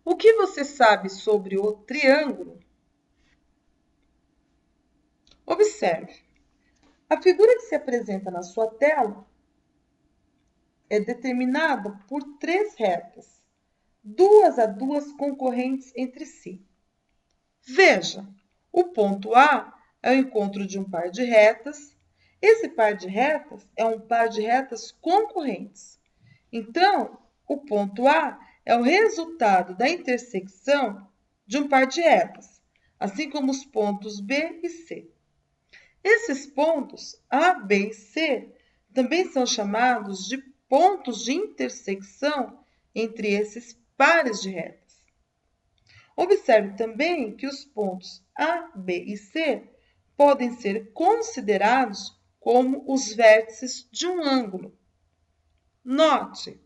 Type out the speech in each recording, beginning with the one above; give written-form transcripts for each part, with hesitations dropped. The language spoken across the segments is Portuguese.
O que você sabe sobre o triângulo? Observe. A figura que se apresenta na sua tela é determinada por três retas, duas a duas concorrentes entre si. Veja, o ponto A é o encontro de um par de retas. Esse par de retas é um par de retas concorrentes. Então, o ponto A é o resultado da intersecção de um par de retas, assim como os pontos B e C. Esses pontos A, B e C também são chamados de pontos de intersecção entre esses pares de retas. Observe também que os pontos A, B e C podem ser considerados como os vértices de um ângulo. Note,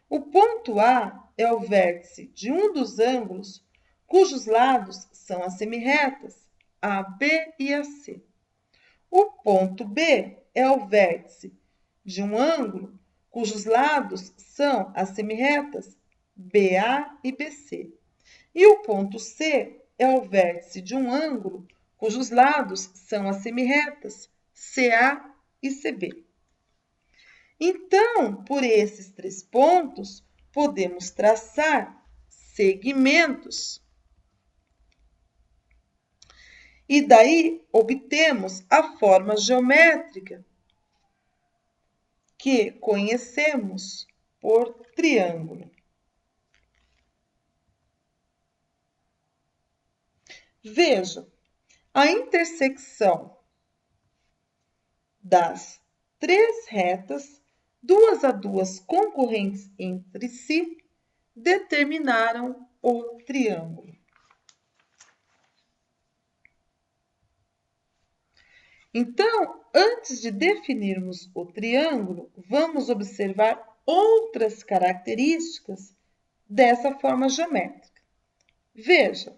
o ponto A é o vértice de um dos ângulos cujos lados são as semirretas AB e AC. O ponto B é o vértice de um ângulo cujos lados são as semirretas BA e BC. E o ponto C é o vértice de um ângulo cujos lados são as semirretas CA e CB. Então, por esses três pontos, podemos traçar segmentos. E daí obtemos a forma geométrica que conhecemos por triângulo. Veja, a intersecção das três retas, duas a duas concorrentes entre si, determinaram o triângulo. Então, antes de definirmos o triângulo, vamos observar outras características dessa forma geométrica. Veja,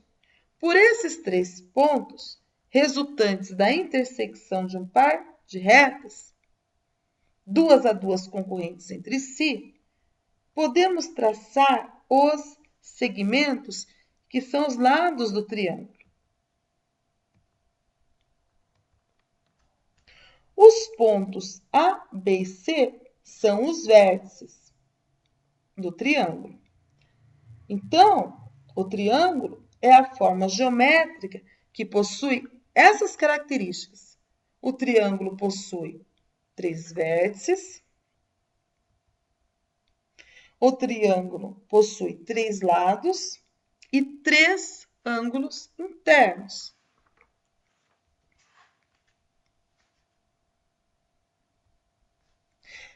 por esses três pontos, resultantes da intersecção de um par de retas, duas a duas concorrentes entre si, podemos traçar os segmentos que são os lados do triângulo. Os pontos A, B e C são os vértices do triângulo. Então, o triângulo é a forma geométrica que possui essas características. O triângulo possui três vértices. O triângulo possui três lados e três ângulos internos.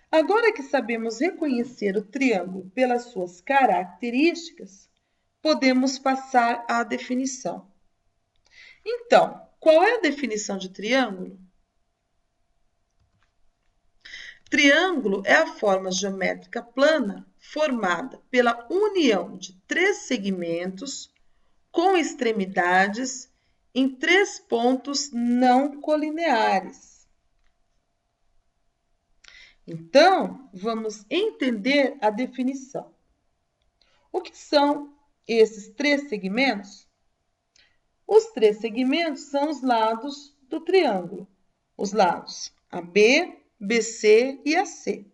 Agora que sabemos reconhecer o triângulo pelas suas características, podemos passar à definição. Então, qual é a definição de triângulo? Triângulo é a forma geométrica plana formada pela união de três segmentos com extremidades em três pontos não colineares. Então, vamos entender a definição. O que são esses três segmentos? Os três segmentos são os lados do triângulo. Os lados AB, BC e AC.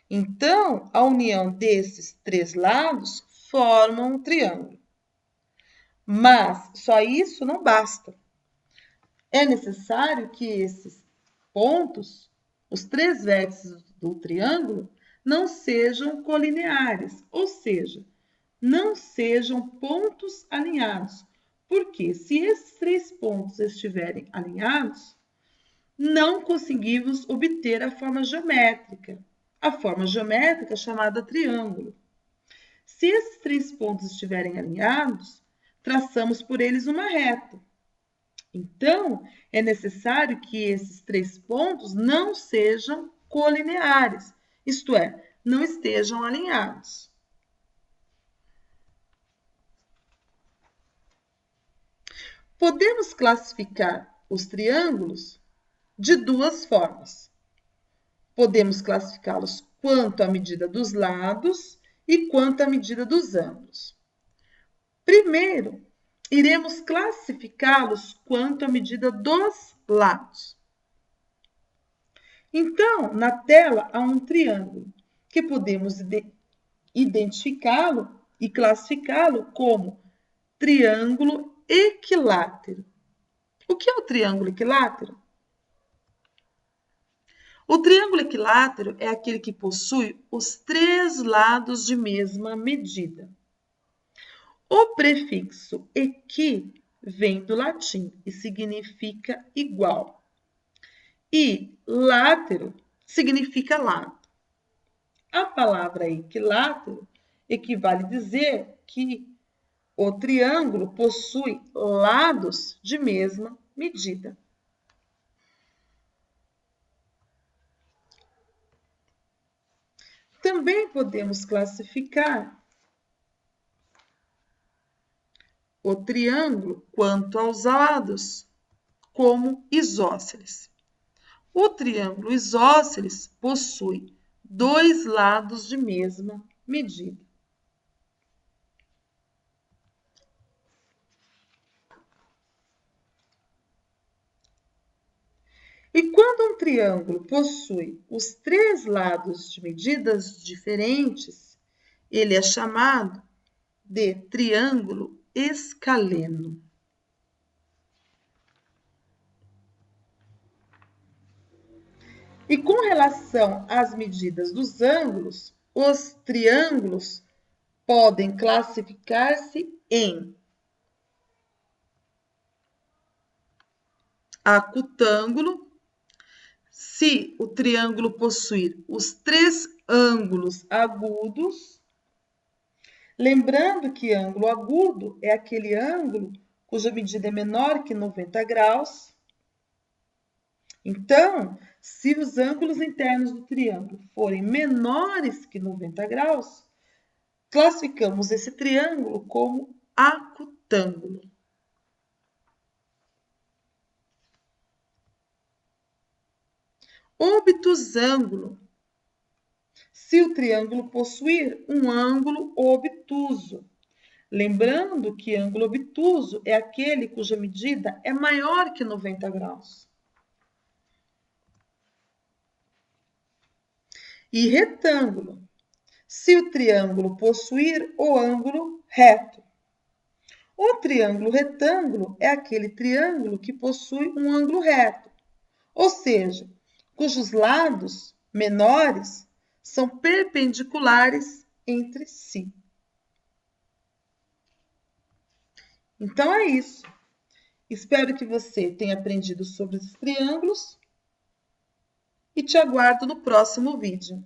Então, a união desses três lados forma um triângulo. Mas só isso não basta. É necessário que esses pontos, os três vértices do triângulo, não sejam colineares, ou seja, não sejam pontos alinhados. Porque se esses três pontos estiverem alinhados, não conseguimos obter a forma geométrica chamada triângulo. Se esses três pontos estiverem alinhados, traçamos por eles uma reta. Então, é necessário que esses três pontos não sejam colineares, isto é, não estejam alinhados. Podemos classificar os triângulos de duas formas. Podemos classificá-los quanto à medida dos lados e quanto à medida dos ângulos. Primeiro, iremos classificá-los quanto à medida dos lados. Então, na tela há um triângulo, que podemos identificá-lo e classificá-lo como triângulo equilátero. O que é o triângulo equilátero? O triângulo equilátero é aquele que possui os três lados de mesma medida. O prefixo equi vem do latim e significa igual. E látero significa lado. A palavra equilátero equivale a dizer que o triângulo possui lados de mesma medida. Também podemos classificar o triângulo quanto aos lados como isósceles. O triângulo isósceles possui dois lados de mesma medida. E quando um triângulo possui os três lados de medidas diferentes, ele é chamado de triângulo escaleno. E com relação às medidas dos ângulos, os triângulos podem classificar-se em acutângulo, se o triângulo possuir os três ângulos agudos. Lembrando que ângulo agudo é aquele ângulo cuja medida é menor que 90 graus. Então, se os ângulos internos do triângulo forem menores que 90 graus, classificamos esse triângulo como acutângulo. Obtusângulo, se o triângulo possuir um ângulo obtuso. Lembrando que ângulo obtuso é aquele cuja medida é maior que 90 graus. E retângulo, se o triângulo possuir o ângulo reto. O triângulo retângulo é aquele triângulo que possui um ângulo reto, ou seja, cujos lados menores são perpendiculares entre si. Então é isso. Espero que você tenha aprendido sobre os triângulos e te aguardo no próximo vídeo.